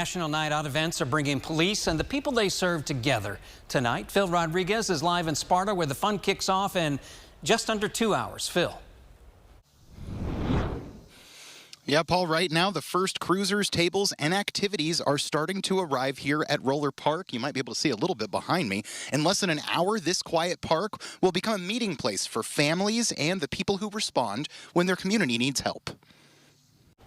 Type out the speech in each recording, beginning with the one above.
National Night Out events are bringing police and the people they serve together tonight. Phil Rodriguez is live in Sparta where the fun kicks off in just under 2 hours. Phil. Yeah, Paul, right now the first cruisers, tables, and activities are starting to arrive here at Roller Park. You might be able to see a little bit behind me. In less than an hour, this quiet park will become a meeting place for families and the people who respond when their community needs help.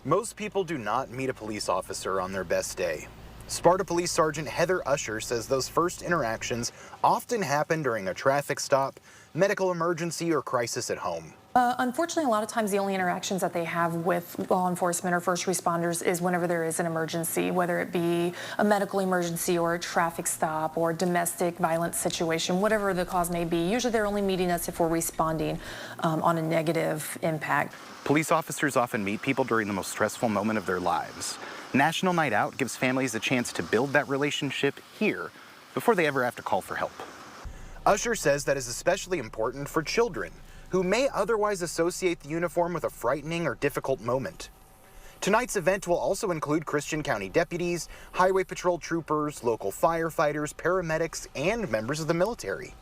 Most people do not meet a police officer on their best day. Sparta Police Sergeant Heather Usher says those first interactions often happen during a traffic stop, medical emergency, or crisis at home. Unfortunately, a lot of times the only interactions that they have with law enforcement or first responders is whenever there is an emergency, whether it be a medical emergency or a traffic stop or domestic violence situation, whatever the cause may be. Usually they're only meeting us if we're responding on a negative impact. Police officers often meet people during the most stressful moment of their lives. National Night Out gives families a chance to build that relationship here before they ever have to call for help. Usher says that is especially important for children who may otherwise associate the uniform with a frightening or difficult moment. Tonight's event will also include Christian County deputies, highway patrol troopers, local firefighters, paramedics, and members of the military.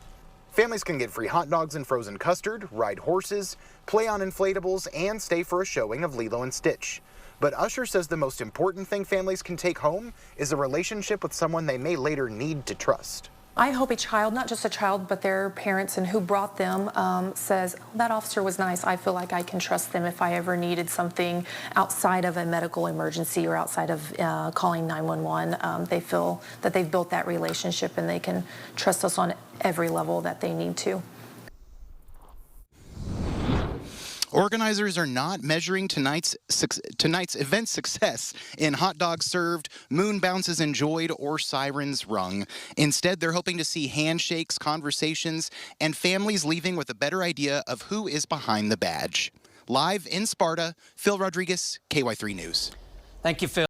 Families can get free hot dogs and frozen custard, ride horses, play on inflatables, and stay for a showing of Lilo and Stitch. But Usher says the most important thing families can take home is a relationship with someone they may later need to trust. I hope a child, not just a child, but their parents and who brought them says, that officer was nice. I feel like I can trust them if I ever needed something outside of a medical emergency or outside of calling 911. They feel that they've built that relationship and they can trust us on every level that they need to. Organizers are not measuring tonight's event success in hot dogs served, moon bounces enjoyed, or sirens rung. Instead, they're hoping to see handshakes, conversations, and families leaving with a better idea of who is behind the badge. Live in Sparta, Phil Rodriguez, KY3 News. Thank you, Phil.